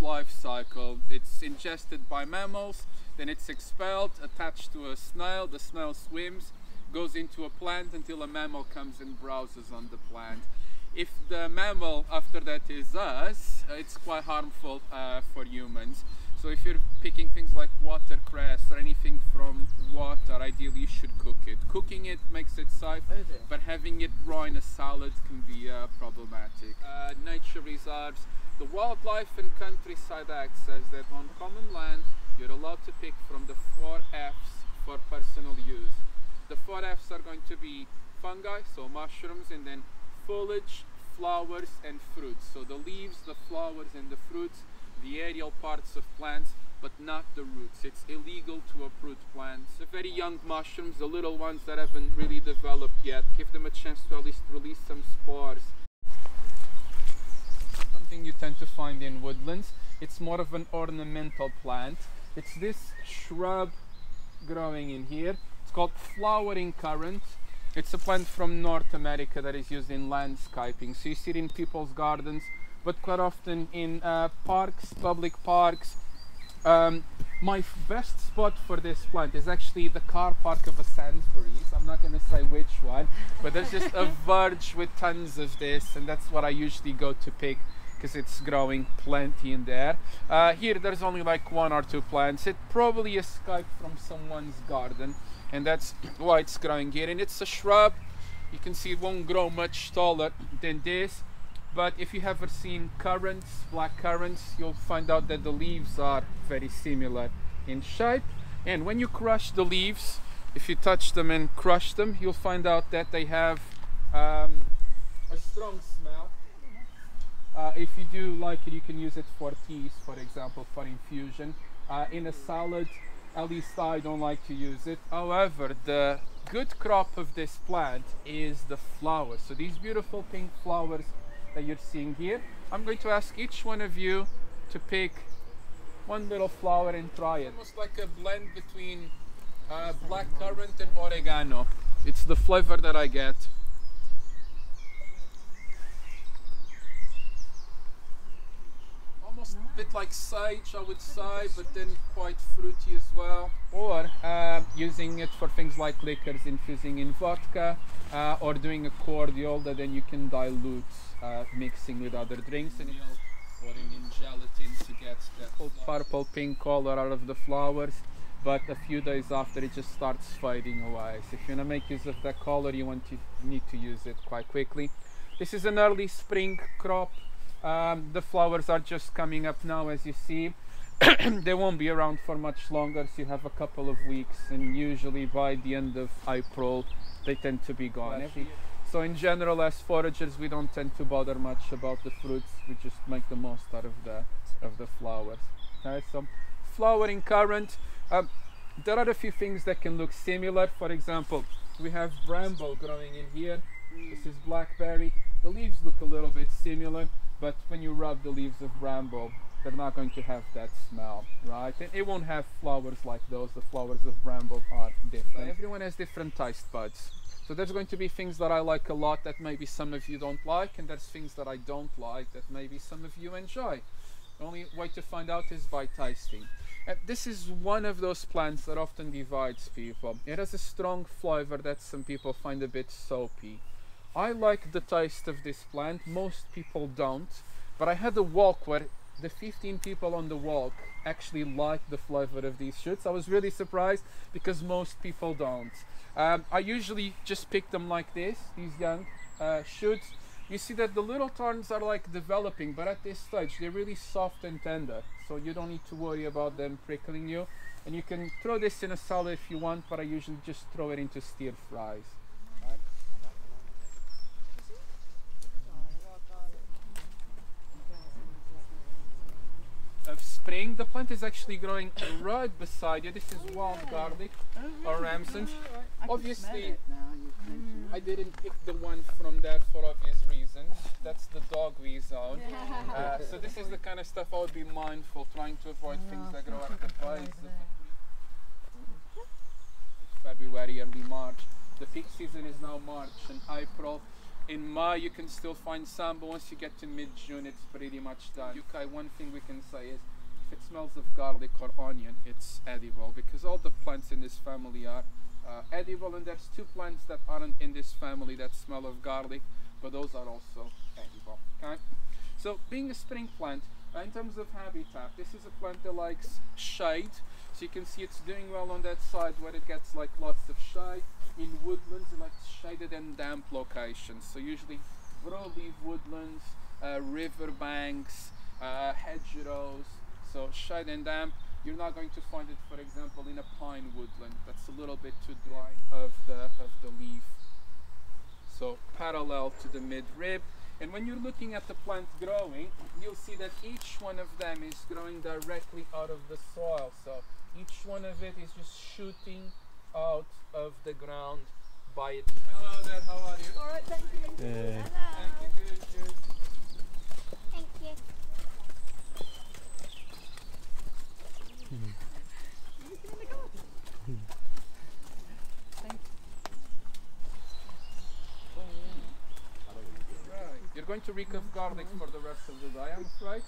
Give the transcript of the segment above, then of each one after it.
life cycle. It's ingested by mammals, then it's expelled, attached to a snail. The snail swims, goes into a plant until a mammal comes and browses on the plant. If the mammal after that is us, it's quite harmful for humans. So if you're picking things like watercress or anything from water, ideally you should cook it. Cooking it makes it safe, but having it raw in a salad can be problematic. Nature reserves. The Wildlife and Countryside Act says that on common land you're allowed to pick from the 4 F's for personal use. The 4 F's are going to be fungi, so mushrooms, and then foliage, flowers and fruits. So the leaves, the flowers and the fruits, the aerial parts of plants, but not the roots. It's illegal to uproot plants. The very young mushrooms, the little ones that haven't really developed yet, give them a chance to at least release some spores. Something you tend to find in woodlands. It's more of an ornamental plant. It's this shrub growing in here. It's called flowering currant. It's a plant from North America that is used in landscaping. So you see it in people's gardens, but quite often in parks, public parks. My best spot for this plant is actually the car park of a Sainsbury's. I'm not going to say which one, but there's just a verge with tons of this, and that's what I usually go to pick because it's growing plenty in there. Here there's only like 1 or 2 plants. It probably escaped from someone's garden, and that's why it's growing here. And it's a shrub. You can see it won't grow much taller than this, but if you have ever seen currants, black currants, you'll find out that the leaves are very similar in shape. And when you crush the leaves, if you touch them and crush them, you'll find out that they have a strong smell. If you do like it, you can use it for teas, for example, for infusion. In a salad, at least I don't like to use it. However, the good crop of this plant is the flowers. So these beautiful pink flowers that you're seeing here, I'm going to ask each one of you to pick one little flower and try it. Almost like a blend between black currant and oregano. It's the flavor that I get. Almost a bit like sage, I would say, but then quite fruity as well. Or using it for things like liquors, infusing in vodka, or doing a cordial that then you can dilute, mixing with other drinks, and pouring in gelatin to get that purple pink color out of the flowers. But a few days after, it just starts fading away. So if you want to make use of that color, you need to use it quite quickly. This is an early spring crop. The flowers are just coming up now, as you see. They won't be around for much longer, so you have a couple of weeks, and usually by the end of April they tend to be gone. So in general, as foragers, we don't tend to bother much about the fruits. We just make the most out of the flowers. Okay, so flowering currant. There are a few things that can look similar. For example, we have bramble growing in here. This is blackberry. The leaves look a little bit similar, but when you rub the leaves of bramble, they're not going to have that smell, right? And it won't have flowers like those. The flowers of bramble are different. Everyone has different taste buds. So there's going to be things that I like a lot that maybe some of you don't like, and there's things that I don't like that maybe some of you enjoy. The only way to find out is by tasting. And this is one of those plants that often divides people. It has a strong flavor that some people find a bit soapy. I like the taste of this plant. Most people don't, but I had a walk where the 15 people on the walk actually liked the flavor of these shoots. I was really surprised because most people don't. I usually just pick them like this, these young shoots. You see that the little thorns are like developing, but at this stage they're really soft and tender, so you don't need to worry about them prickling you. And you can throw this in a salad if you want, but I usually just throw it into stir fries. Of spring, the plant is actually growing right beside you. This is wild garlic or ramsons. Obviously, I didn't pick the one from there for obvious reasons. That's the dogweed zone. So this is the kind of stuff I would be mindful, trying to avoid things that grow at the base of February, early March. The peak season is now March and April. In May you can still find some, but once you get to mid-June it's pretty much done. UK, one thing we can say is if it smells of garlic or onion, it's edible, because all the plants in this family are edible, and there's 2 plants that aren't in this family that smell of garlic, but those are also edible. Okay, so being a spring plant, in terms of habitat, this is a plant that likes shade, so you can see it's doing well on that side where it gets like lots of shade. In woodlands, it likes shaded and damp locations, so usually broadleaf woodlands, river banks, hedgerows, so shade and damp. You're not going to find it, for example, in a pine woodland. That's a little bit too dry of the leaf. So parallel to the midrib. And when you're looking at the plant growing, you'll see that each one of them is growing directly out of the soil. So each one of it is just shooting out of the ground by it. Hello there, how are you? Alright, thank you. Hello. Thank you, good. Thank you. You're going to reek of garlic for the rest of the day, I'm afraid.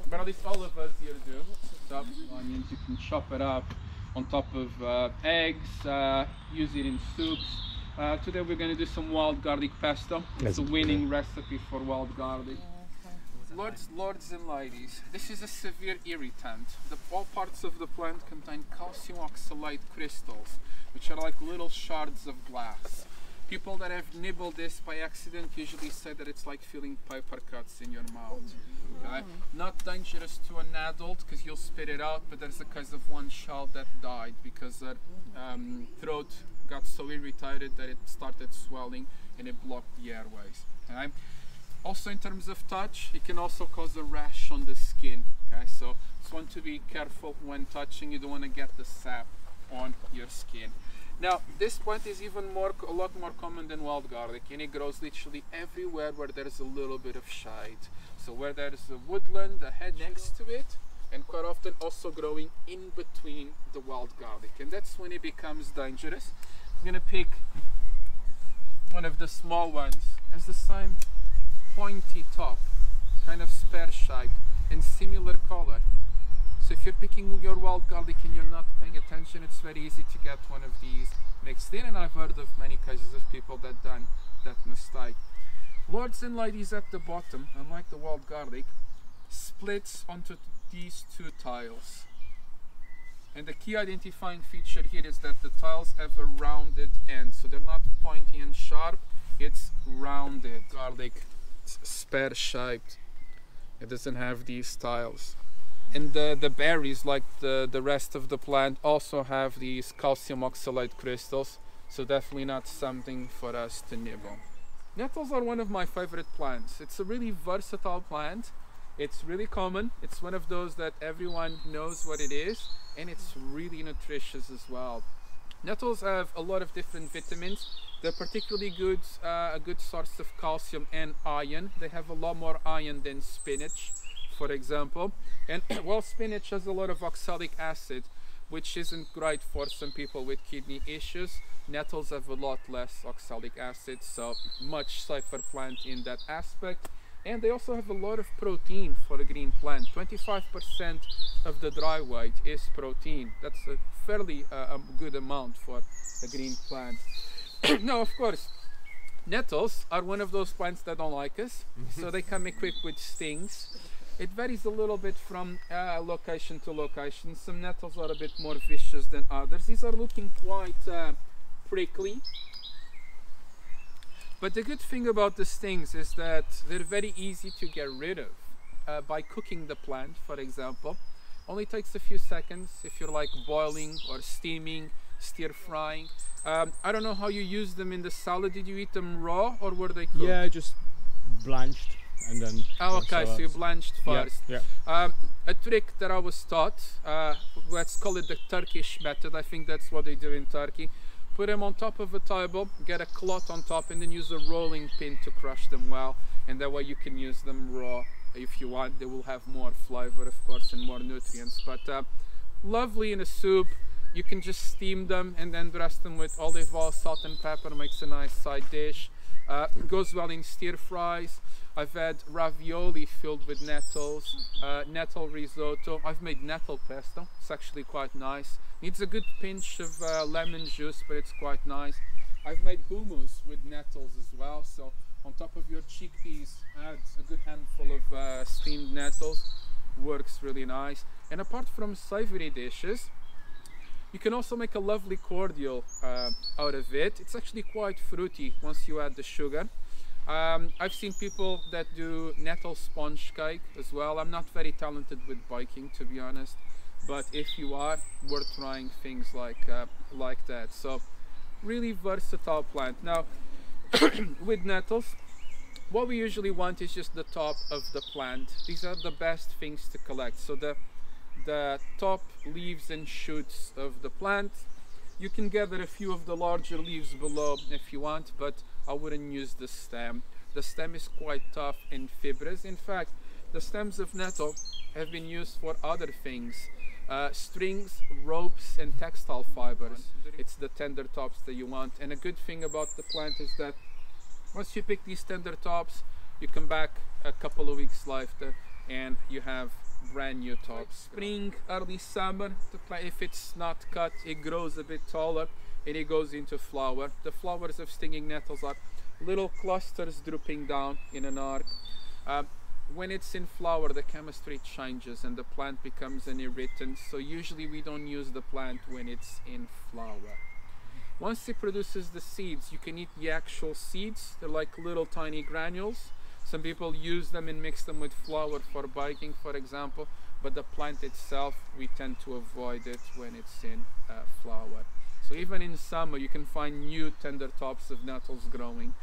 But at least all of us here do. So, onions, you can chop it up on top of eggs, use it in soups. Today we're going to do some wild garlic pesto. It's a winning recipe for wild garlic. Lords and ladies, this is a severe irritant. All parts of the plant contain calcium oxalate crystals, which are like little shards of glass. People that have nibbled this by accident usually say that it's like feeling paper cuts in your mouth. Okay? Not dangerous to an adult because you'll spit it out, but there's a case of one child that died because her throat got so irritated that it started swelling and it blocked the airways. Okay? Also, in terms of touch, it can also cause a rash on the skin. Okay, so just want to be careful when touching. You don't want to get the sap on your skin. Now, this plant is even a lot more common than wild garlic, and it grows literally everywhere where there's a little bit of shade. So where there's a woodland, a hedge next to it, and quite often also growing in between the wild garlic, and that's when it becomes dangerous. I'm gonna pick one of the small ones. Has the same pointy top, kind of spare shape, and similar color. So if you're picking your wild garlic and you're not paying attention, it's very easy to get one of these mixed in, and I've heard of many cases of people that done that mistake. Lords and ladies, at the bottom, unlike the wild garlic, splits onto these 2 tiles. And the key identifying feature here is that the tiles have a rounded end, so they're not pointy and sharp, it's rounded. Garlic, it's spare shaped, it doesn't have these tiles. And the berries, like the rest of the plant, also have these calcium oxalate crystals, so definitely not something for us to nibble. Nettles are one of my favorite plants. It's a really versatile plant. It's really common. It's one of those that everyone knows what it is, and it's really nutritious as well. Nettles have a lot of different vitamins. They're particularly good, a good source of calcium and iron. They have a lot more iron than spinach, for example. And while spinach has a lot of oxalic acid, which isn't great for some people with kidney issues, nettles have a lot less oxalic acid, so much safer plant in that aspect. And they also have a lot of protein for a green plant. 25% of the dry weight is protein. That's a fairly good amount for a green plant. Now, of course, nettles are one of those plants that don't like us, so they come equipped with stings. It varies a little bit from location to location. Some nettles are a bit more vicious than others. These are looking quite prickly. But the good thing about the stings is that they're very easy to get rid of by cooking the plant, for example. Only takes a few seconds if you're like boiling or steaming, stir frying. I don't know how you use them in the salad. Did you eat them raw or were they cooked? Yeah, just blanched and then. Oh, okay, so you blanched first. Yeah. A trick that I was taught, let's call it the Turkish method. I think that's what they do in Turkey. Put them on top of a table, get a cloth on top, and then use a rolling pin to crush them well. And that way you can use them raw if you want. They will have more flavor, of course, and more nutrients. But lovely in a soup. You can just steam them and then dress them with olive oil, salt and pepper. Makes a nice side dish. Goes well in stir fries. I've had ravioli filled with nettles, nettle risotto. I've made nettle pesto. It's actually quite nice. Needs a good pinch of lemon juice, but it's quite nice. I've made hummus with nettles as well. So on top of your chickpeas, add a good handful of steamed nettles. Works really nice. And apart from savory dishes, you can also make a lovely cordial out of it. It's actually quite fruity once you add the sugar. I've seen people that do nettle sponge cake as well. I'm not very talented with baking, to be honest, but if you are, worth trying things like that. So really versatile plant. Now with nettles, what we usually want is just the top of the plant. These are the best things to collect. So the top leaves and shoots of the plant. You can gather a few of the larger leaves below if you want, but I wouldn't use the stem. The stem is quite tough and fibrous. In fact, the stems of nettle have been used for other things. Strings, ropes and textile fibers. It's the tender tops that you want. And a good thing about the plant is that once you pick these tender tops, you come back a couple of weeks later and you have brand new tops. Spring, early summer, if it's not cut, it grows a bit taller and it goes into flower. The flowers of stinging nettles are little clusters drooping down in an arc. When it's in flower, the chemistry changes and the plant becomes an irritant, so usually we don't use the plant when it's in flower. Once it produces the seeds, you can eat the actual seeds. They're like little tiny granules. Some people use them and mix them with flour for baking, for example, but the plant itself, we tend to avoid it when it's in flower. So even in summer, you can find new tender tops of nettles growing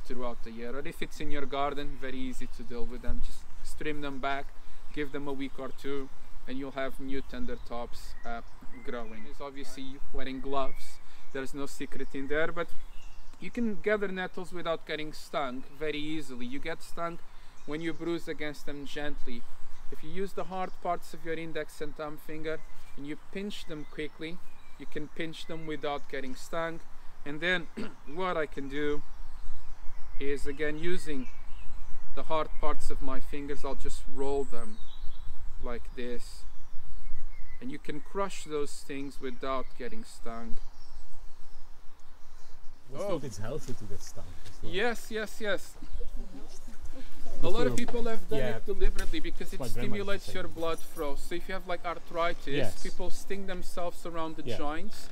throughout the year. Or if it's in your garden, very easy to deal with them. Just trim them back, give them a week or two, and you'll have new tender tops growing. It's obviously wearing gloves. There's no secret in there, but you can gather nettles without getting stung very easily. You get stung when you bruise against them gently. If you use the hard parts of your index and thumb finger and you pinch them quickly, you can pinch them without getting stung. And then what I can do is, again, using the hard parts of my fingers, I'll just roll them like this. And you can crush those things without getting stung. I think it's healthy to get stung. Well. Yes. A lot of people have done it deliberately because it stimulates your blood flow. So if you have like arthritis, people sting themselves around the joints,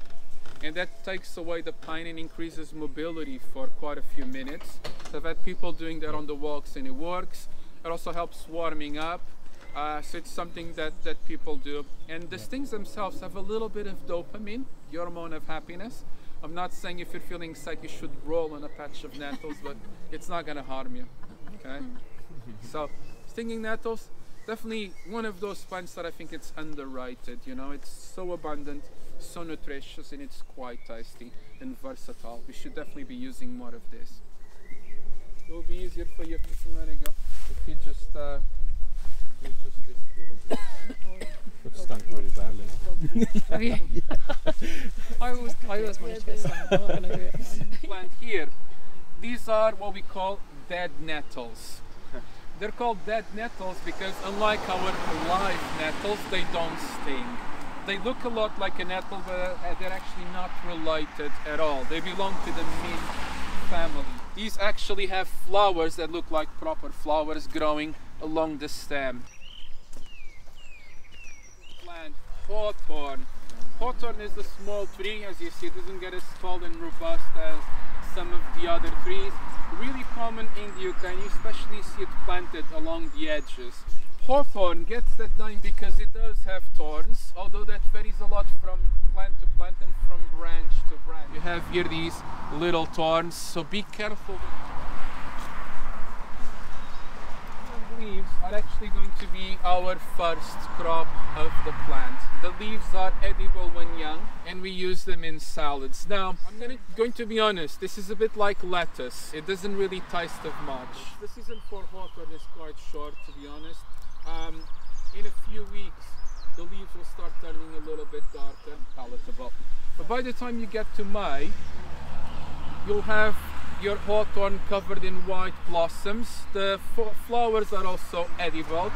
and that takes away the pain and increases mobility for quite a few minutes. So I've had people doing that on the walks and it works. It also helps warming up. So it's something that people do. And the stings themselves have a little bit of dopamine, the hormone of happiness. I'm not saying if you're feeling sick you should roll on a patch of nettles, but it's not going to harm you. Okay? So stinging nettles, definitely one of those plants that I think it's underrated. You know, it's so abundant, so nutritious, and it's quite tasty and versatile. We should definitely be using more of this. It will be easier for you if you just this little bit. It stunk really badly now. Okay. I always wanted to get stung. I'm not going to do it. Plant here. These are what we call dead nettles. They're called dead nettles because unlike our live nettles, they don't sting. They look a lot like a nettle, but they're actually not related at all. They belong to the mint family. These actually have flowers that look like proper flowers growing along the stem. Plant hawthorn. Hawthorn is a small tree, as you see. It doesn't get as tall and robust as some of the other trees. Really common in the UK, and you especially see it planted along the edges. Hawthorn gets that name because it does have thorns, although that varies a lot from plant to plant and from branch to branch. You have here these little thorns, so be careful. Leaves are actually going to be our first crop of the plant. The leaves are edible when young and we use them in salads. Now, I'm going to be honest, this is a bit like lettuce. It doesn't really taste of much. The season for hawthorn is quite short, to be honest. In a few weeks, the leaves will start turning a little bit darker and palatable. But by the time you get to May, you'll have your hawthorn covered in white blossoms. The flowers are also edible.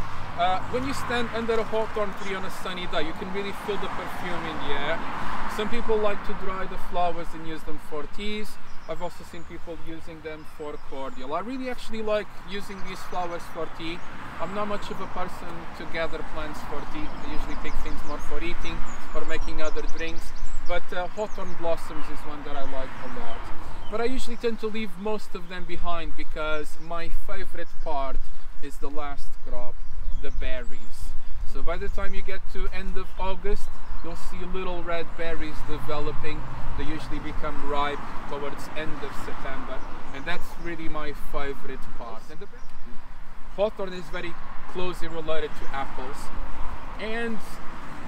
When you stand under a hawthorn tree on a sunny day, you can really feel the perfume in the air. Some people like to dry the flowers and use them for teas. I've also seen people using them for cordial. I really actually like using these flowers for tea. I'm not much of a person to gather plants for tea. I usually pick things more for eating or making other drinks. But hawthorn blossoms is one that I like a lot. But I usually tend to leave most of them behind because my favorite part is the last crop, the berries. So by the time you get to end of August, you'll see little red berries developing. They usually become ripe towards end of September, and that's really my favorite part. And the hawthorn is very closely related to apples, and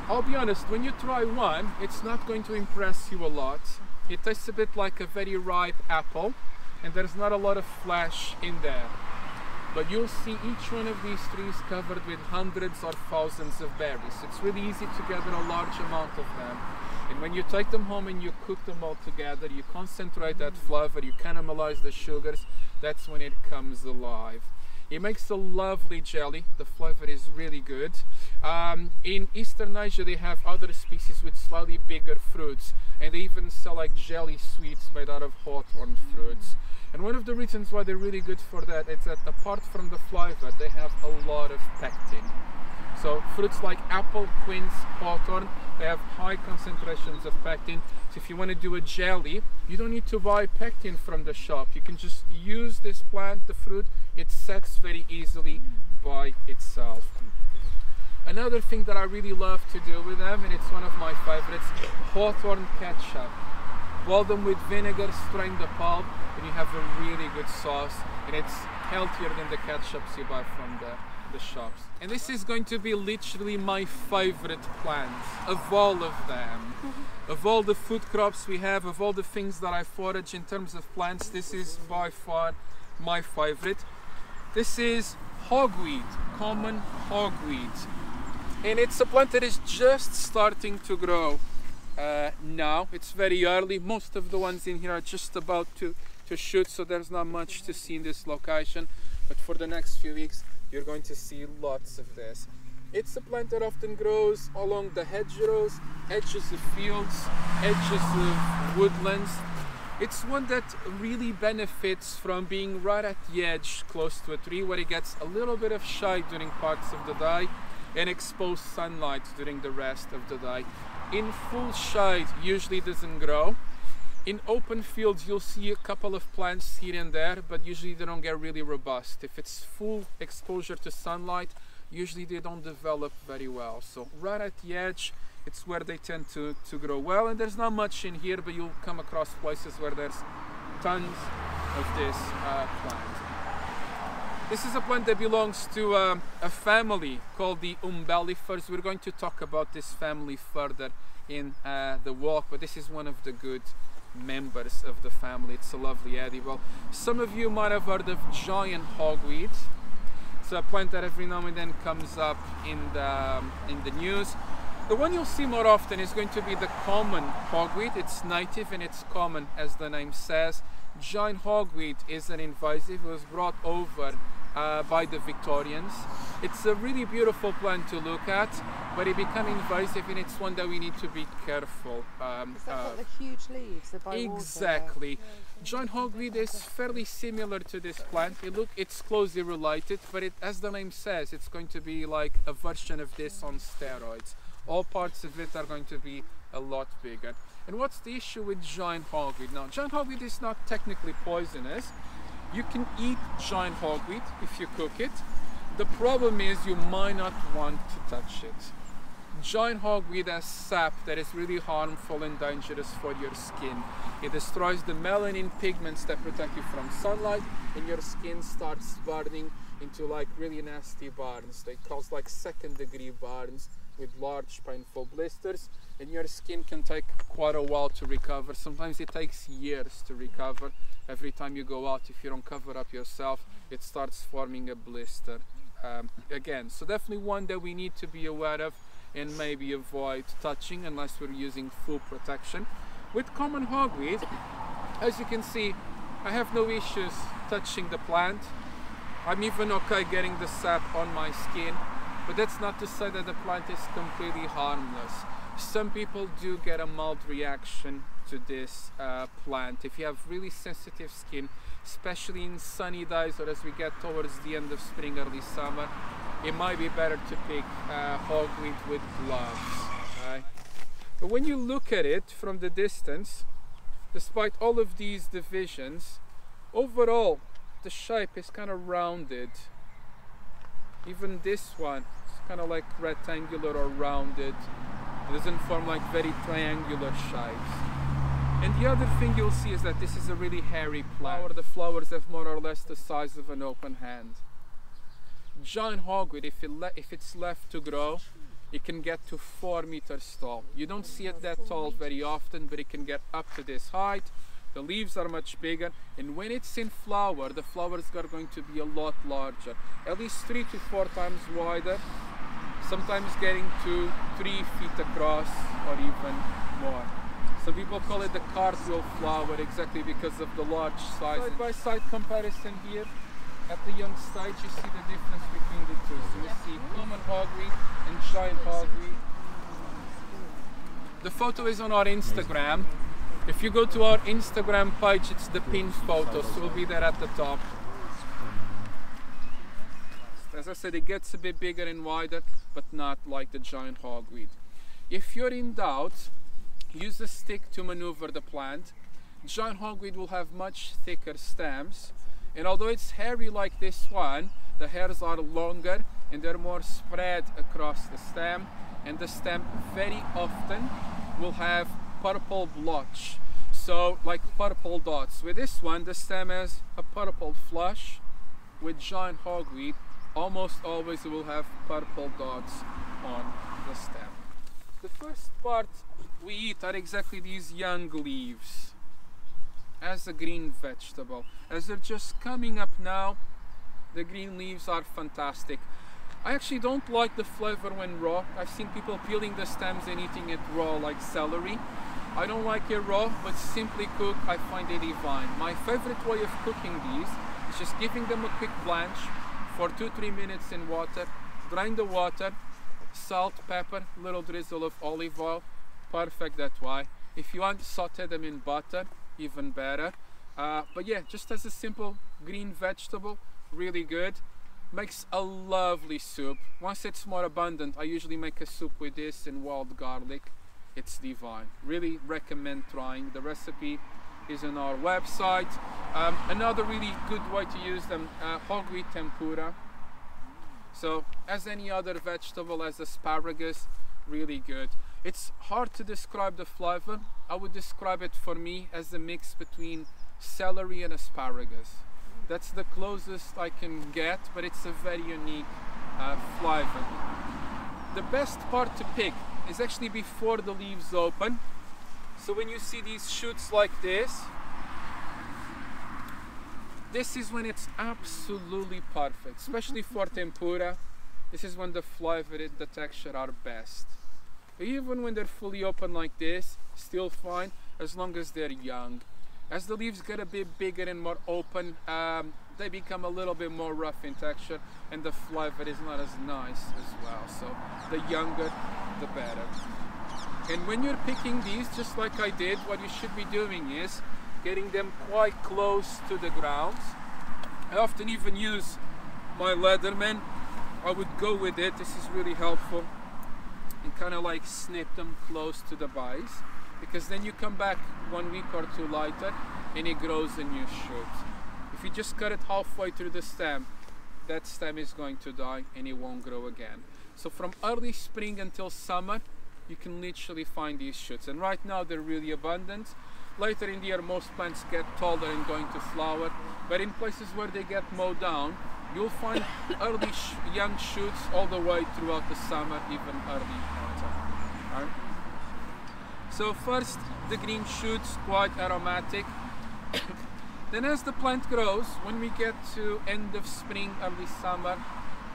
I'll be honest, when you try one, it's not going to impress you a lot. It tastes a bit like a very ripe apple, and there's not a lot of flesh in there. But you'll see each one of these trees covered with hundreds or thousands of berries. It's really easy to gather a large amount of them. And when you take them home and you cook them all together, you concentrate that flavor, you caramelize the sugars, that's when it comes alive. It makes a lovely jelly. The flavor is really good. In Eastern Asia, they have other species with slightly bigger fruits, and they even sell like jelly sweets made out of hawthorn fruits. And one of the reasons why they're really good for that is that apart from the flavor, they have a lot of pectin. So fruits like apple, quince, hawthorn, they have high concentrations of pectin. So if you want to do a jelly, you don't need to buy pectin from the shop. You can just use this plant, the fruit. It sets very easily by itself. Another thing that I really love to do with them, and it's one of my favorites, hawthorn ketchup. Boil them with vinegar, strain the pulp, and you have a really good sauce, and it's healthier than the ketchups you buy from the shops. And this is going to be literally my favorite plant of all of them. Of all the food crops we have, of all the things that I forage in terms of plants, this is by far my favorite. This is hogweed, common hogweed. And it's a plant that is just starting to grow now. It's very early. Most of the ones in here are just about to shoot, so there's not much to see in this location. But for the next few weeks, you're going to see lots of this. It's a plant that often grows along the hedgerows, edges of fields, edges of woodlands. It's one that really benefits from being right at the edge, close to a tree, where it gets a little bit of shade during parts of the day and exposed sunlight during the rest of the day. In full shade, usually doesn't grow. In open fields, you'll see a couple of plants here and there, but usually they don't get really robust. If it's full exposure to sunlight, usually they don't develop very well. So right at the edge, it's where they tend to grow well. And there's not much in here, but you'll come across places where there's tons of this plant. This is a plant that belongs to a family called the umbellifers. We're going to talk about this family further in the walk, but this is one of the good members of the family. It's a lovely edible. Some of you might have heard of giant hogweed. It's a plant that every now and then comes up in the news. The one you'll see more often is going to be the common hogweed. It's native and it's common, as the name says. Giant hogweed is an invasive. It was brought over by the Victorians. It's a really beautiful plant to look at, but it became invasive, and it's one that we need to be careful. Is that got the huge leaves? Exactly. Giant hogweed is fairly similar to this plant. It's closely related, but as the name says, it's going to be like a version of this on steroids. All parts of it are going to be a lot bigger. And what's the issue with giant hogweed? Now, giant hogweed is not technically poisonous. You can eat giant hogweed if you cook it. The problem is you might not want to touch it. Giant hogweed has sap that is really harmful and dangerous for your skin. It destroys the melanin pigments that protect you from sunlight, and your skin starts burning into like really nasty burns. They cause like second-degree burns with large painful blisters, and your skin can take quite a while to recover. Sometimes it takes years to recover. Every time you go out, if you don't cover up yourself, it starts forming a blister again. So definitely one that we need to be aware of and maybe avoid touching unless we're using full protection. With common hogweed, as you can see, I have no issues touching the plant. I'm even okay getting the sap on my skin, but that's not to say that the plant is completely harmless. Some people do get a mild reaction to this plant. If you have really sensitive skin, especially in sunny days or as we get towards the end of spring, early summer, it might be better to pick hogweed with gloves. Okay? But when you look at it from the distance, despite all of these divisions, overall the shape is kind of rounded. Even this one is kind of like rectangular or rounded. It doesn't form like very triangular shapes. And the other thing you'll see is that this is a really hairy plant. The flowers have more or less the size of an open hand. Giant hogweed, if it's left to grow, it can get to 4 meters tall. You don't see it that tall very often, but it can get up to this height. The leaves are much bigger, and when it's in flower, the flowers are going to be a lot larger, at least 3 to 4 times wider, sometimes getting to 3 feet across or even more. Some people call it the cartwheel flower exactly because of the large size. Side by side comparison here. At the young stage, you see the difference between the two. So you see common hogweed and giant hogweed. The photo is on our Instagram. If you go to our Instagram page, it's the pinned photo, so it'll be there at the top. As I said, it gets a bit bigger and wider, but not like the giant hogweed. If you're in doubt, use a stick to maneuver the plant. Giant hogweed will have much thicker stems. And although it's hairy like this one, the hairs are longer and they're more spread across the stem, and the stem very often will have purple blotch, so like purple dots. With this one, the stem has a purple flush. With giant hogweed, almost always it will have purple dots on the stem. The first part we eat are exactly these young leaves as a green vegetable. As they're just coming up now, the green leaves are fantastic. I actually don't like the flavor when raw. I've seen people peeling the stems and eating it raw like celery. I don't like it raw, but simply cooked, I find it divine. My favorite way of cooking these is just giving them a quick blanch for 2-3 minutes in water, drain the water, salt, pepper, little drizzle of olive oil, perfect that way. If you want, saute them in butter, even better. But yeah, just as a simple green vegetable, really good. Makes a lovely soup. Once it's more abundant, I usually make a soup with this and wild garlic. It's divine. Really recommend trying. The recipe is on our website. Another really good way to use them, hogweed tempura. So as any other vegetable, as asparagus, really good. It's hard to describe the flavor. I would describe it for me as a mix between celery and asparagus. That's the closest I can get, but it's a very unique flavor. The best part to pick is actually before the leaves open. So when you see these shoots like this is when it's absolutely perfect, especially for tempura. This is when the flavor and the texture are best. Even when they're fully open like this, still fine, as long as they're young. As the leaves get a bit bigger and more open, they become a little bit more rough in texture, and the flavor is not as nice as well. So the younger, the better. And when you're picking these, just like I did, what you should be doing is getting them quite close to the ground. I often even use my Leatherman. I would go with it, this is really helpful, and kind of like snip them close to the base, because then you come back 1 week or 2 later and it grows a new shoot. If you just cut it halfway through the stem, that stem is going to die and it won't grow again. So from early spring until summer, you can literally find these shoots, and right now they're really abundant. Later in the year, most plants get taller and going to flower, but in places where they get mowed down, you'll find early young shoots all the way throughout the summer, even early autumn. Right? So first, the green shoots, quite aromatic. Then as the plant grows, when we get to end of spring, early summer,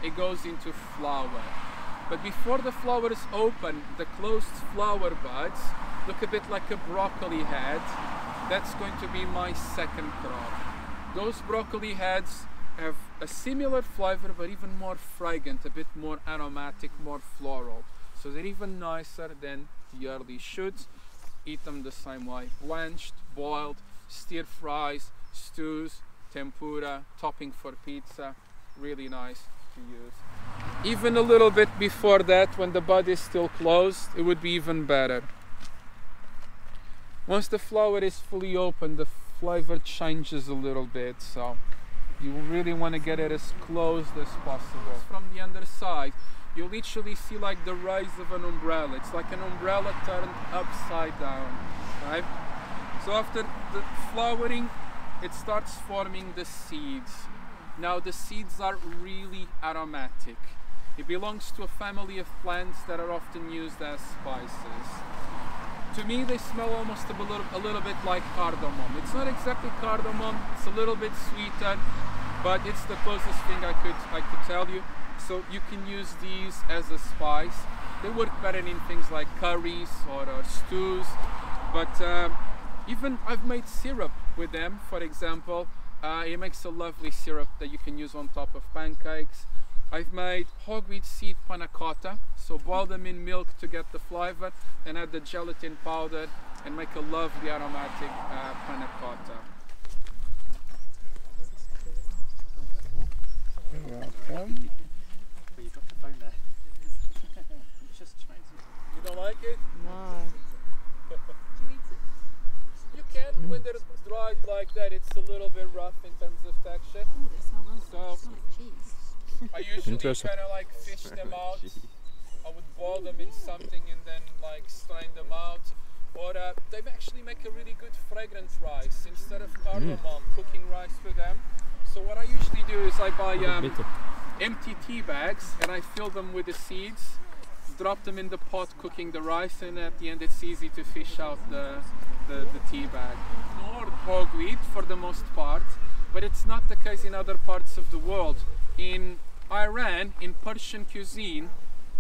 it goes into flower. But before the flowers open, the closed flower buds look a bit like a broccoli head. that's going to be my second crop. Those broccoli heads have a similar flavor, but even more fragrant, a bit more aromatic, more floral. So they're even nicer than the early shoots. Eat them the same way, blanched, boiled, stir fries, stews, tempura, topping for pizza, really nice to use. Even a little bit before that, when the bud is still closed, it would be even better. Once the flower is fully open, the flavor changes a little bit, so you really want to get it as closed as possible. From the underside, you literally see like the rise of an umbrella. It's like an umbrella turned upside down, right? So after the flowering, it starts forming the seeds. Now the seeds are really aromatic. It belongs to a family of plants that are often used as spices. To me, they smell almost a little bit like cardamom. It's not exactly cardamom, it's a little bit sweeter, but it's the closest thing I could tell you. So you can use these as a spice. They work better in things like curries or stews, but even I've made syrup with them, for example. It makes a lovely syrup that you can use on top of pancakes. I've made hogweed seed panna cotta, so boil them in milk to get the flavor, then add the gelatin powder and make a lovely aromatic panna cotta. You're welcome. You don't like it? No. You can, when they're dried like that, it's a little bit rough in terms of texture. So I usually kind of like fish them out. I would boil them in something and then like strain them out. Or they actually make a really good fragrant rice instead of cardamom, cooking rice for them. So what I usually do is I buy empty tea bags and I fill them with the seeds, drop them in the pot cooking the rice, and at the end it's easy to fish out the tea bag. Ignored hogweed for the most part, but it's not the case in other parts of the world. In Iran, in Persian cuisine,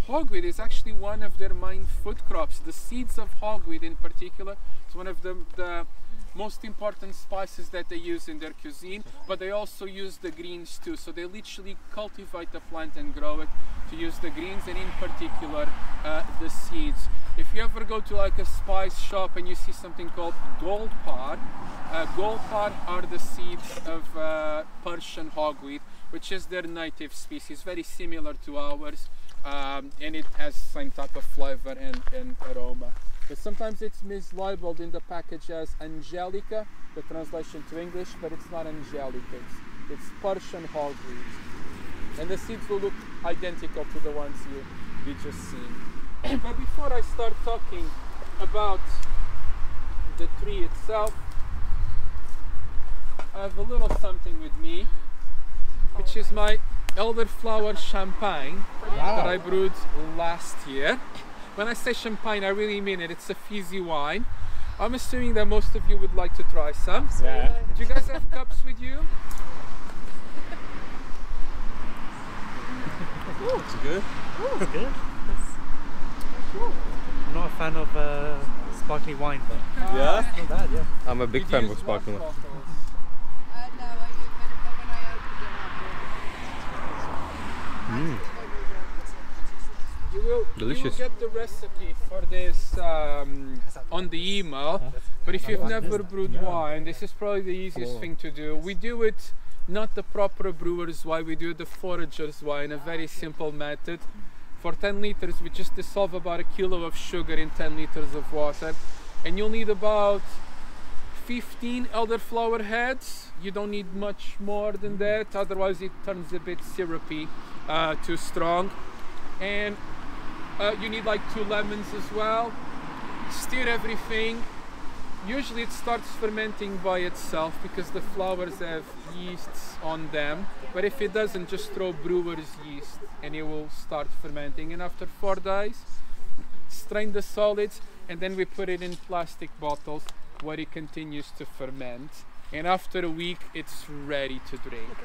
hogweed is actually one of their main food crops. The seeds of hogweed in particular is one of the most important spices that they use in their cuisine, but they also use the greens too. So they literally cultivate the plant and grow it to use the greens, and in particular the seeds. If you ever go to like a spice shop and you see something called gold pod are the seeds of Persian hogweed, which is their native species, very similar to ours, and it has the same type of flavor and aroma. But sometimes it's mislabeled in the package as Angelica, the translation to English, but it's not Angelica, it's Persian hogweed. And the seeds will look identical to the ones you just seen. But before I start talking about the tree itself, I have a little something with me, which is my elderflower champagne that I brewed last year. When I say champagne, I really mean it. It's a fizzy wine. I'm assuming that most of you would like to try some. Yeah. Do you guys have cups with you? Ooh, it's good. Ooh. It's good. I'm not a fan of sparkling wine, but Yeah? it's not bad, yeah. I'm a big You'd fan use of sparkling what wine. bottles? No, when I opened them up. You will Delicious. get the recipe for this on the email, but if you've never brewed wine, this is probably the easiest thing to do. We do it not the proper brewer's wine, we do the forager's wine, a very simple method. For 10 liters we just dissolve about 1 kilo of sugar in 10 liters of water, and you'll need about 15 elderflower heads. You don't need much more than that, otherwise it turns a bit syrupy, too strong. And you need like 2 lemons as well. Stir everything. Usually it starts fermenting by itself because the flowers have yeasts on them, but if it doesn't, just throw brewer's yeast and it will start fermenting. And after 4 days, strain the solids, and then we put it in plastic bottles where it continues to ferment, and after a week it's ready to drink.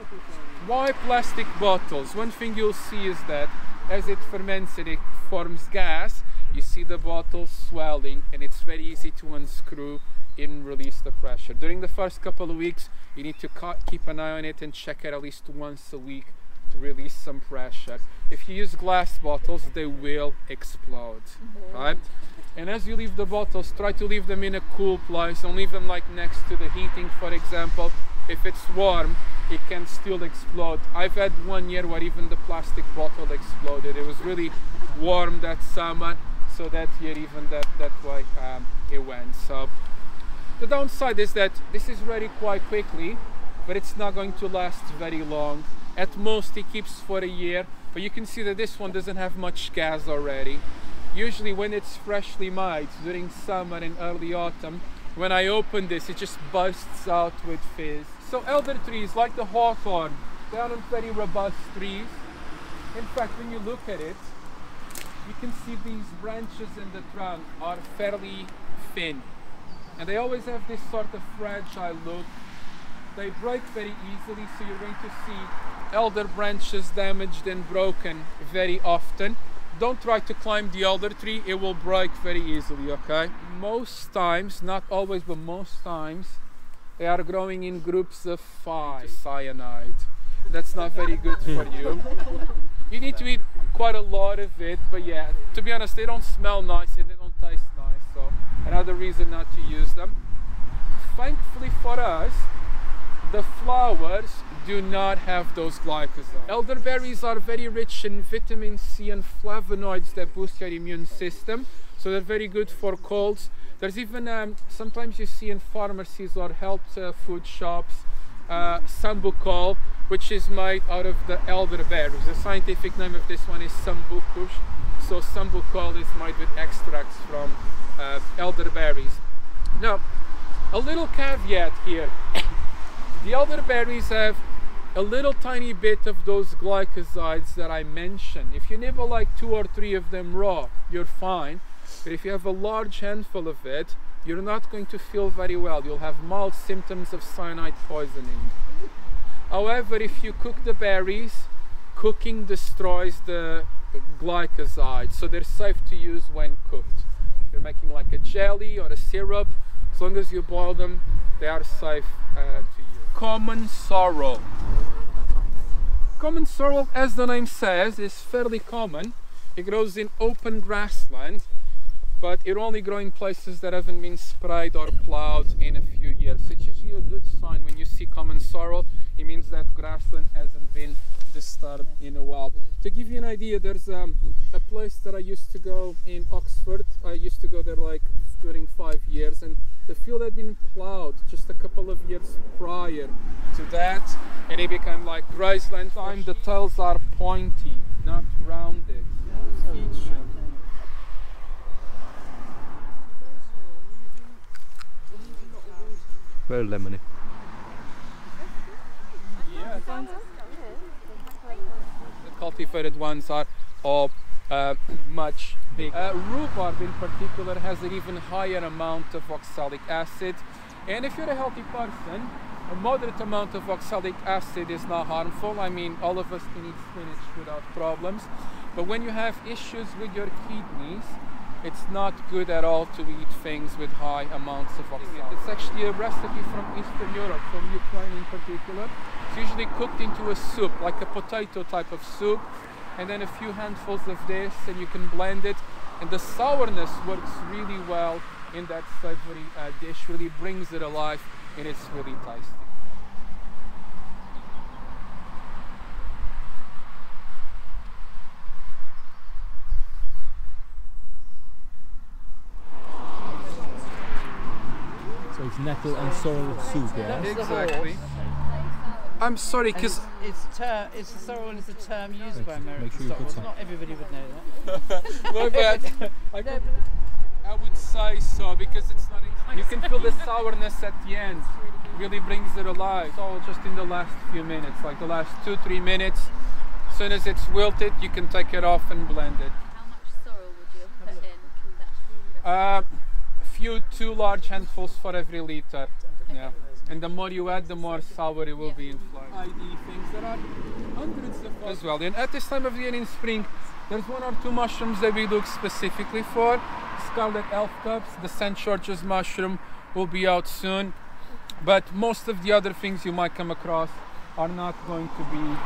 Why plastic bottles? One thing you'll see is that as it ferments and it forms gas, you see the bottle swelling, and it's very easy to unscrew and release the pressure. During the first couple of weeks, you need to keep an eye on it and check it at least once a week to release some pressure. If you use glass bottles, they will explode, right? And as you leave the bottles, try to leave them in a cool place. Don't leave them like next to the heating, for example. If it's warm, it can still explode. I've had 1 year where even the plastic bottle exploded. It was really warm that summer, so that year even that way it went. So the downside is that this is ready quite quickly, but it's not going to last very long. At most it keeps for a year, but you can see that this one doesn't have much gas already. Usually when it's freshly made during summer and early autumn, when I open this, it just bursts out with fizz. So elder trees like the hawthorn, they aren't very robust trees. In fact, when you look at it, you can see these branches in the trunk are fairly thin, and they always have this sort of fragile look. They break very easily, so you're going to see elder branches damaged and broken very often. Don't try to climb the elder tree, it will break very easily, okay? Most times, not always, but most times, they are growing in groups of 5 cyanide. That's not very good for you. You need to eat quite a lot of it, but yeah, to be honest, they don't smell nice and they don't taste nice, so another reason not to use them. Thankfully for us, the flowers do not have those glycosides. Elderberries are very rich in vitamin C and flavonoids that boost your immune system, so they're very good for colds. There's even, sometimes you see in pharmacies or health food shops, sambucol, which is made out of the elderberries. The scientific name of this one is sambucus. So sambucol is made with extracts from elderberries. Now, a little caveat here. The elderberries have a little tiny bit of those glycosides that I mentioned. If you nibble like 2 or 3 of them raw, you're fine. But if you have a large handful of it, you're not going to feel very well. You'll have mild symptoms of cyanide poisoning. However, if you cook the berries, cooking destroys the glycosides, so they're safe to use when cooked. If you're making like a jelly or a syrup, as long as you boil them, they are safe to use. Common sorrel. Common sorrel, as the name says, is fairly common. It grows in open grassland, but it only grows in places that haven't been sprayed or plowed in a few years. It's usually a good sign when you see common sorrel. It means that grassland hasn't been disturbed in a while. To give you an idea, there's a place that I used to go in Oxford. I used to go there like during 5 years, and the field had been plowed just a couple of years prior to that, and it became like grassland. The tails are pointy, not rounded. Very lemony. Yeah. The cultivated ones are all much bigger. Rhubarb in particular has an even higher amount of oxalic acid, and if you're a healthy person, a moderate amount of oxalic acid is not harmful. I mean, all of us can eat spinach without problems, but when you have issues with your kidneys, it's not good at all to eat things with high amounts of oxalic. It's actually a recipe from Eastern Europe, from Ukraine in particular. It's usually cooked into a soup, like a potato type of soup, and then a few handfuls of this, and you can blend it, and the sourness works really well in that savory dish, really brings it alive, and it's really tasty. So it's nettle and sorrel soup, yeah? Exactly. I'm sorry, because It's a sorrel is a term used by Make American sure you put stockholders. some. Not everybody would know that. my bad. I would say so, because it's not. You can feel the sourness at the end. Really brings it alive. So just in the last few minutes, like the last 2-3 minutes, as soon as it's wilted, you can take it off and blend it. How much sorrel would you put in that? Few 2 large handfuls for every liter. Yeah. And the more you add, the more sour it will be in flavor. ID things, there are hundreds of as well. And at this time of year in spring, there's 1 or 2 mushrooms that we look specifically for. Scarlet elf cups, the St. George's mushroom, will be out soon, but most of the other things you might come across are not going to be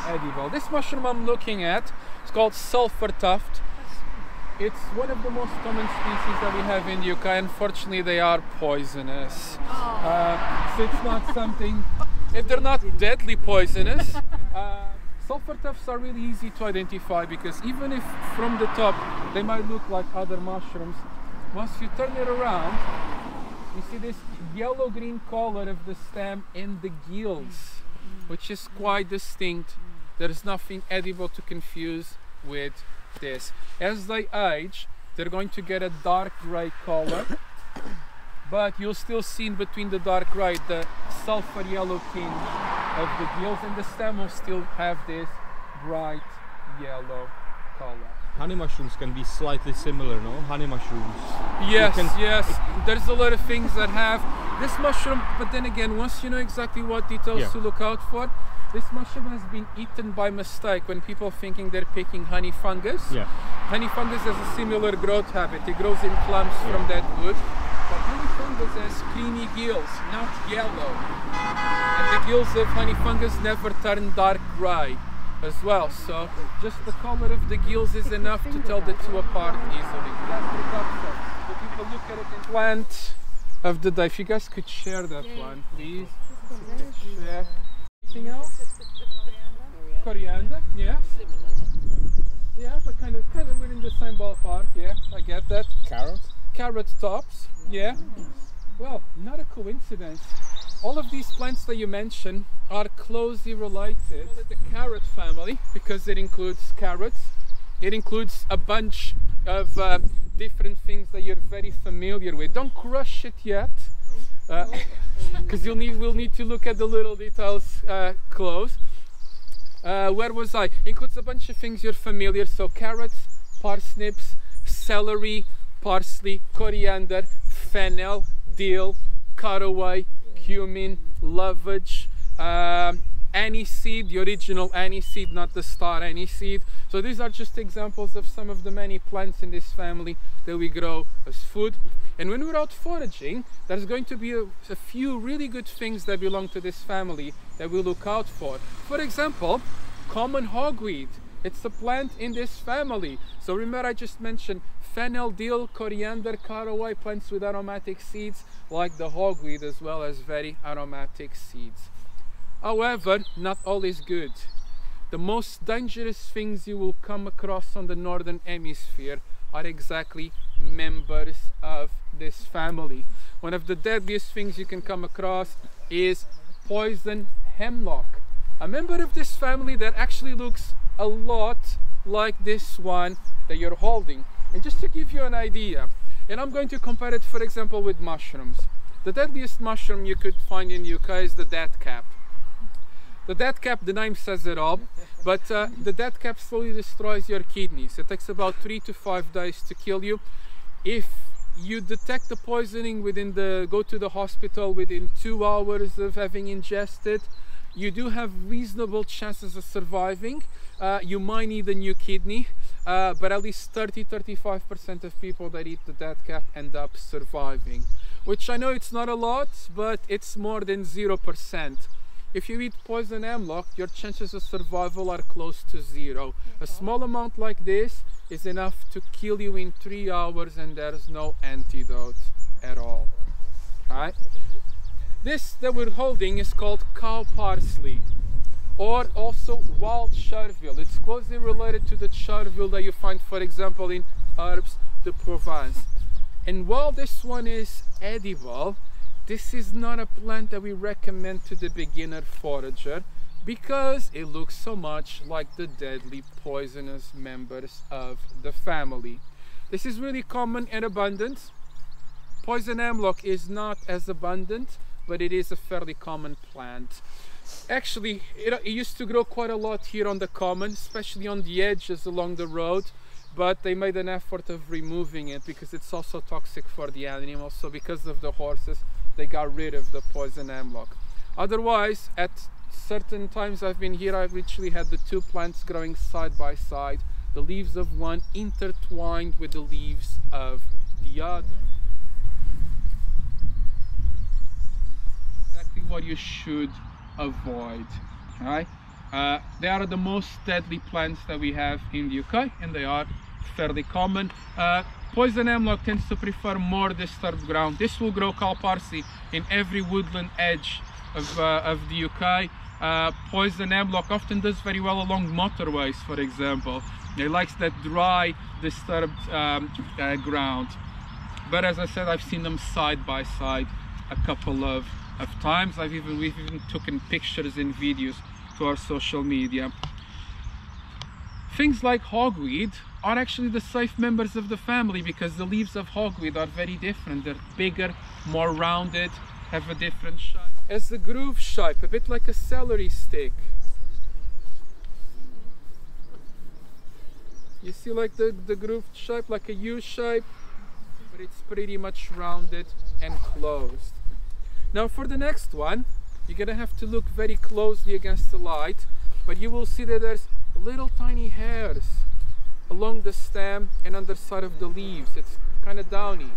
edible. This mushroom I'm looking at is called sulfur tuft. It's one of the most common species that we have in the UK. Unfortunately, they are poisonous. So it's not something, if they're not deadly poisonous, sulfur tufts are really easy to identify, because even if from the top they might look like other mushrooms, once you turn it around, you see this yellow-green color of the stem and the gills, which is quite distinct. There is nothing edible to confuse with this. As they age, they're going to get a dark gray color, but you'll still see in between the dark gray the sulfur yellow tinge of the gills, and the stem will still have this bright yellow color. Honey mushrooms can be slightly similar, no? Honey mushrooms. Yes, yes. There's a lot of things that have this mushroom, but then again, once you know exactly what details to look out for, this mushroom has been eaten by mistake when people thinking they're picking honey fungus. Honey fungus has a similar growth habit. It grows in clumps from that wood. But honey fungus has creamy gills, not yellow. And the gills of honey fungus never turn dark grey as well. So just the color of the gills is enough to tell the two apart easily. So people look at it in plant of the day. If you guys could share that one, please. Share. Anything else? Coriander, yeah. Yeah, but kind of within the same ballpark. Yeah, I get that. Carrot? Carrot tops, yeah. Well, not a coincidence. All of these plants that you mentioned are closely related. Call it the carrot family because it includes carrots. It includes a bunch of different things that you're very familiar with. Don't crush it yet, because we'll need to look at the little details close. Where was I? Includes a bunch of things you're familiar. So carrots, parsnips, celery, parsley, coriander, fennel, dill, caraway, cumin, lovage, aniseed, the original aniseed, not the star aniseed. So these are just examples of some of the many plants in this family that we grow as food. And when we're out foraging, there's going to be a few really good things that belong to this family that we look out for. For example, common hogweed. It's a plant in this family. So remember I just mentioned fennel, dill, coriander, caraway, plants with aromatic seeds, like the hogweed, as well as very aromatic seeds. However, not all is good. The most dangerous things you will come across on the northern hemisphere are exactly members of this family. One of the deadliest things you can come across is poison hemlock. A member of this family that actually looks a lot like this one that you're holding. And just to give you an idea, and I'm going to compare it, for example, with mushrooms. The deadliest mushroom you could find in the UK is the dead cap. The dead cap, the name says it all, but the dead cap slowly destroys your kidneys. It takes about 3 to 5 days to kill you. If you detect the poisoning go to the hospital within 2 hours of having ingested, you do have reasonable chances of surviving. You might need a new kidney, but at least 30-35% of people that eat the dead cap end up surviving. Which I know it's not a lot, but it's more than 0%. If you eat poison hemlock, your chances of survival are close to 0. A small amount like this is enough to kill you in 3 hours, and there's no antidote at all. Right? This that we're holding is called cow parsley, or also wild chervil. It's closely related to the chervil that you find, for example, in herbs de Provence. And while this one is edible, this is not a plant that we recommend to the beginner forager because it looks so much like the deadly poisonous members of the family. This is really common and abundant. Poison hemlock is not as abundant, but it is a fairly common plant. Actually, it used to grow quite a lot here on the common, especially on the edges along the road, but they made an effort of removing it because it's also toxic for the animals. So because of the horses, they got rid of the poison hemlock. Otherwise, at certain times I've been here, I've literally had the two plants growing side by side, the leaves of one intertwined with the leaves of the other. what you should avoid. Right? They are the most deadly plants that we have in the UK, and they are fairly common. Poison hemlock tends to prefer more disturbed ground. This will grow cow parsley in every woodland edge of the UK. Poison hemlock often does very well along motorways, for example. It likes that dry, disturbed ground. But as I said, I've seen them side by side a couple of times. We've even taken pictures and videos to our social media. Things like hogweed are actually the safe members of the family because the leaves of hogweed are very different. They're bigger, more rounded, have a different shape. As the groove shape, a bit like a celery stick. You see like the groove shape, like a U shape, but it's pretty much rounded and closed. Now for the next one, you're gonna have to look very closely against the light, but you will see that there's little tiny hairs along the stem and underside of the leaves. It's kind of downy,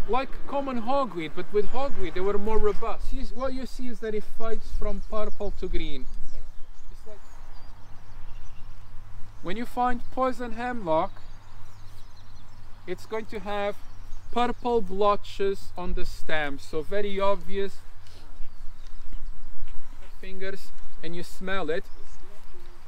like common hogweed, but with hogweed they were more robust. What you see is that it fades from purple to green. It's like when you find poison hemlock, it's going to have purple blotches on the stem, so very obvious. Fingers and you smell it.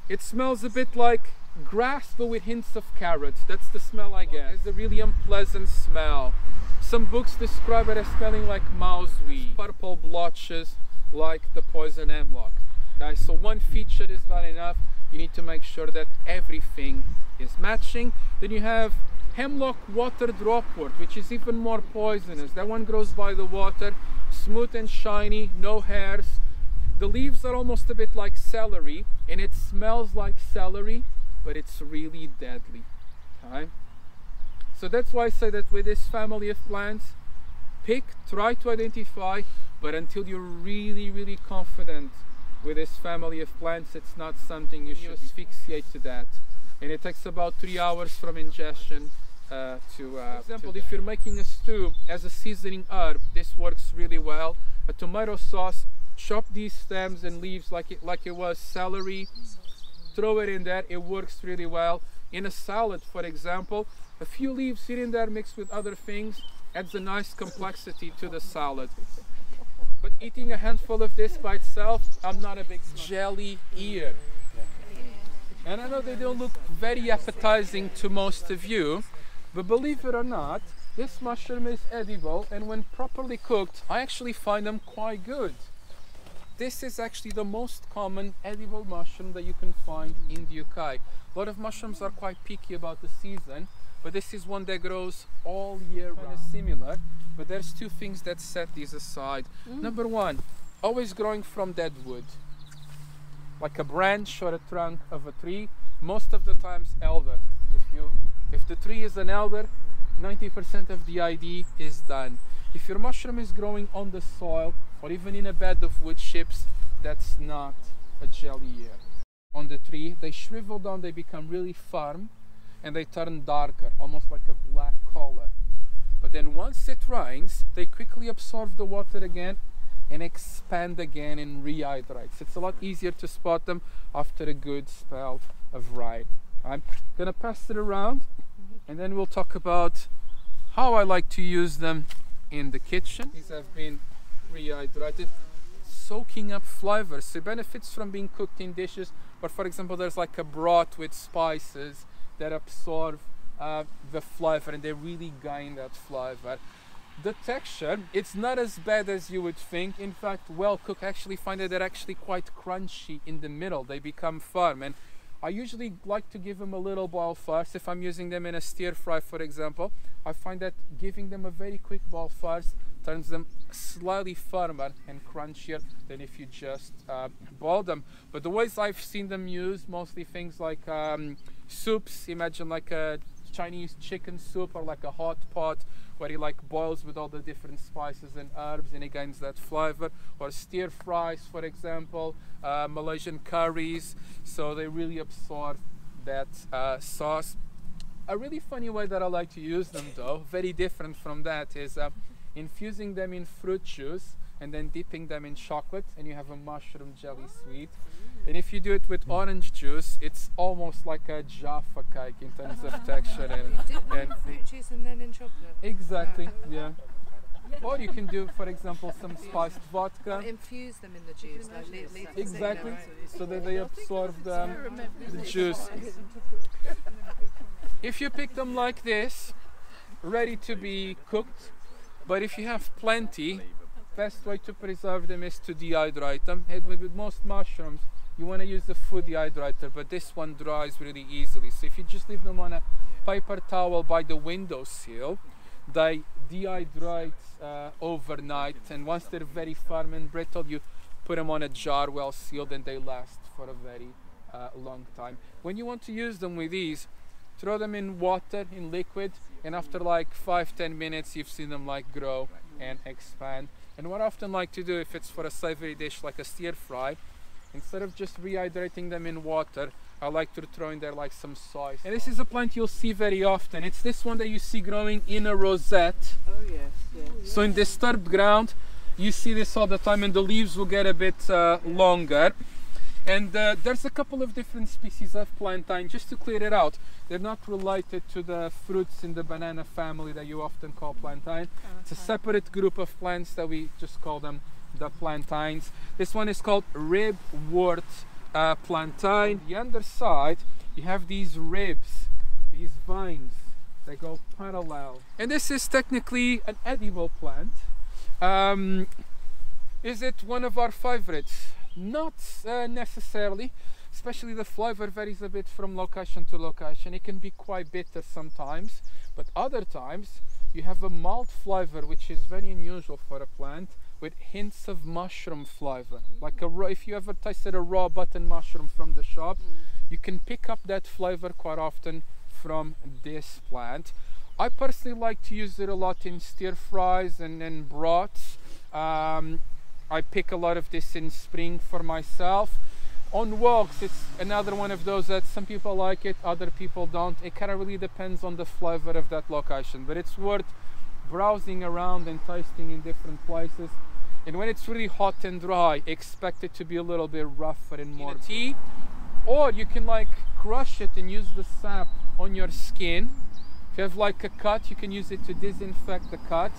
It smells a bit like grass but with hints of carrot. That's the smell I get. It's a really unpleasant smell. Some books describe it as smelling like mouseweed. Purple blotches like the poison hemlock. Okay, so one feature is not enough. You need to make sure that everything is matching. Then you have hemlock water dropwort, which is even more poisonous. That one grows by the water, smooth and shiny, no hairs. The leaves are almost a bit like celery, and it smells like celery, but it's really deadly. Okay? So that's why I say that with this family of plants, try to identify, but until you're really confident with this family of plants, it's not something you should asphyxiate to that. And it takes about 3 hours from ingestion for example, if you're making a stew as a seasoning herb, this works really well. A tomato sauce, chop these stems and leaves like it was celery, throw it in there, it works really well. In a salad, for example, a few leaves here and there mixed with other things adds a nice complexity to the salad. But eating a handful of this by itself, I'm not a big jelly eater. And I know they don't look very appetizing to most of you, but believe it or not, this mushroom is edible, and when properly cooked, I actually find them quite good. This is actually the most common edible mushroom that you can find in the UK. A lot of mushrooms are quite picky about the season, but this is one that grows all year round. Similar, but there's two things that set these aside. Number one, always growing from dead wood, like a branch or a trunk of a tree, most of the times elder. If the tree is an elder, 90% of the ID is done. If your mushroom is growing on the soil or even in a bed of wood chips, that's not a jelly ear. On the tree, they shrivel down, they become really firm, and they turn darker, almost like a black color. But then once it rains, they quickly absorb the water again and expand again and rehydrate. It's a lot easier to spot them after a good spell of rain. I'm gonna pass it around, and then we'll talk about how I like to use them in the kitchen. These have been rehydrated, soaking up flavors. So it benefits from being cooked in dishes, but for example, there's like a broth with spices that absorb the flavor, and they really gain that flavor. The texture, it's not as bad as you would think. In fact, well cooked, I actually find that they're actually quite crunchy in the middle. They become firm, and I usually like to give them a little boil first. If I'm using them in a stir fry, for example, I find that giving them a very quick boil first turns them slightly firmer and crunchier than if you just boil them. But the ways I've seen them used, mostly things like soups. Imagine like a Chinese chicken soup or like a hot pot where he like boils with all the different spices and herbs and it gains that flavor, or stir fries, for example, Malaysian curries, so they really absorb that sauce. A really funny way that I like to use them, though, very different from that, is infusing them in fruit juice. and then dipping them in chocolate, and you have a mushroom jelly sweet. And if you do it with orange juice, it's almost like a Jaffa cake in terms of texture. And fruit juice and then in chocolate. exactly, yeah. Or you can do, for example, some spiced vodka. Infuse them in the juice, like leave them Exactly, sitting there. so that they absorb the juice. If you pick them like this, ready to be cooked, but if you have plenty, best way to preserve them is to dehydrate them. And with most mushrooms, you want to use a food dehydrator, but this one dries really easily. So if you just leave them on a paper towel by the windowsill, they dehydrate overnight, and once they're very firm and brittle, you put them on a jar well sealed, and they last for a very long time. When you want to use them with these, throw them in water, in liquid, and after like 5-10 minutes you've seen them like grow and expand. And what I often like to do, if it's for a savory dish like a stir fry, instead of just rehydrating them in water, I like to throw in there like some soy. And this is a plant you'll see very often. It's this one that you see growing in a rosette. Oh yes, yes. So in disturbed ground, you see this all the time, and the leaves will get a bit longer. And there's a couple of different species of plantain. Just to clear it out, they're not related to the fruits in the banana family that you often call plantain. It's a separate group of plants that we just call them the plantains. This one is called ribwort plantain. The underside, you have these ribs, these vines that go parallel. And this is technically an edible plant. Is it one of our favorites? Not necessarily, especially the flavor varies a bit from location to location. It can be quite bitter sometimes, but other times you have a mild flavor, which is very unusual for a plant, with hints of mushroom flavor. Like if you ever tasted a raw button mushroom from the shop, you can pick up that flavor quite often from this plant. I personally like to use it a lot in stir fries and broths. I pick a lot of this in spring for myself. On walks, it's another one of those that some people like it, other people don't. It kind of really depends on the flavor of that location, but it's worth browsing around and tasting in different places. And when it's really hot and dry, expect it to be a little bit rougher and more tea. Or you can like crush it and use the sap on your skin. If you have like a cut, you can use it to disinfect the cut.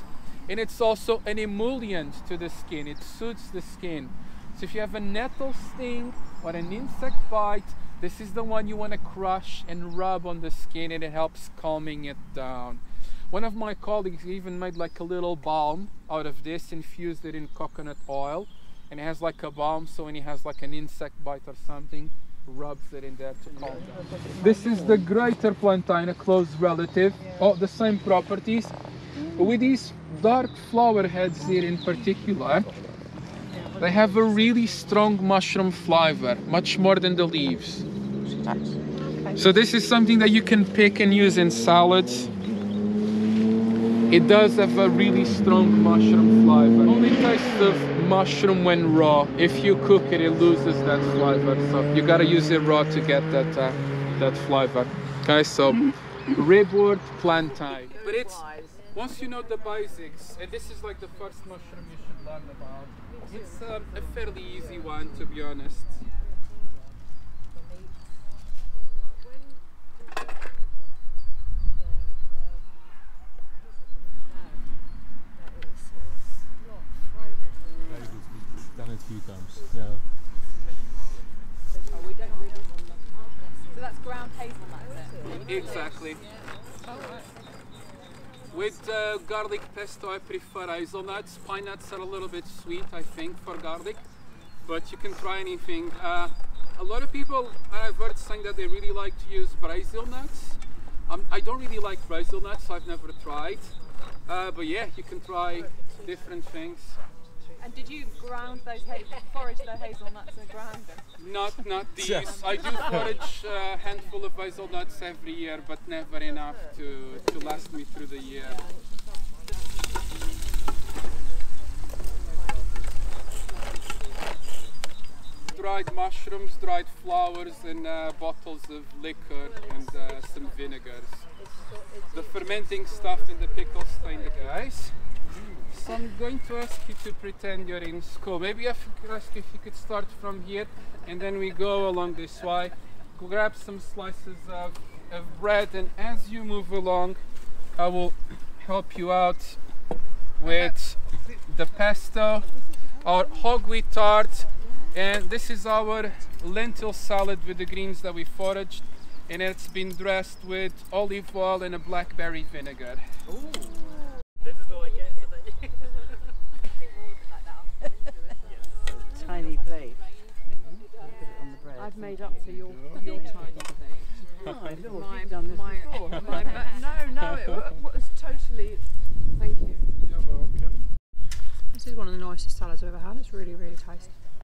And it's also an emollient to the skin. It soothes the skin. So if you have a nettle sting or an insect bite, this is the one you want to crush and rub on the skin, and it helps calming it down. One of my colleagues even made like a little balm out of this, infused it in coconut oil, and it has like a balm, so when he has like an insect bite or something, rubs it in there to calm down. This is the greater plantain, a close relative, of the same properties. With these dark flower heads here in particular, they have a really strong mushroom flavor, much more than the leaves. So this is something that you can pick and use in salads. It does have a really strong mushroom flavor. Only tastes of mushroom when raw. If you cook it, it loses that flavor. So you gotta use it raw to get that flavor. Okay, so ribwort plantain. But it's, once you know the basics, and this is like the first mushroom you should learn about, it's a fairly easy one, to be honest. Done it a few times. Yeah. Oh, we don't really. So that's ground hazelnut then? Exactly. Oh, right. With garlic pesto, I prefer hazelnuts. Pine nuts are a little bit sweet, I think, for garlic, but you can try anything. A lot of people I've heard saying that they really like to use Brazil nuts. I don't really like Brazil nuts, so I've never tried. But yeah, you can try different things. And did you ground those, forage the hazelnuts and ground them? Not these. I do forage a handful of hazelnuts every year, but never enough to last me through the year. Dried mushrooms, dried flowers, and bottles of liquor and some vinegars. The fermenting stuff in the pickles stay in the case. So I'm going to ask you to pretend you're in school. Maybe I could ask if you could start from here and then we go along this way. Grab some slices of bread, and as you move along, I will help you out with the pesto, our hog wheat tart, and this is our lentil salad with the greens that we foraged, and it's been dressed with olive oil and a blackberry vinegar. Ooh. This is all I get today. Tiny plate. Put it on the bread. I've made up for your tiny thing. Oh, look, you've done this before. No, it was totally. Thank you. You're welcome. This is one of the nicest salads I've ever had. It's really, really tasty.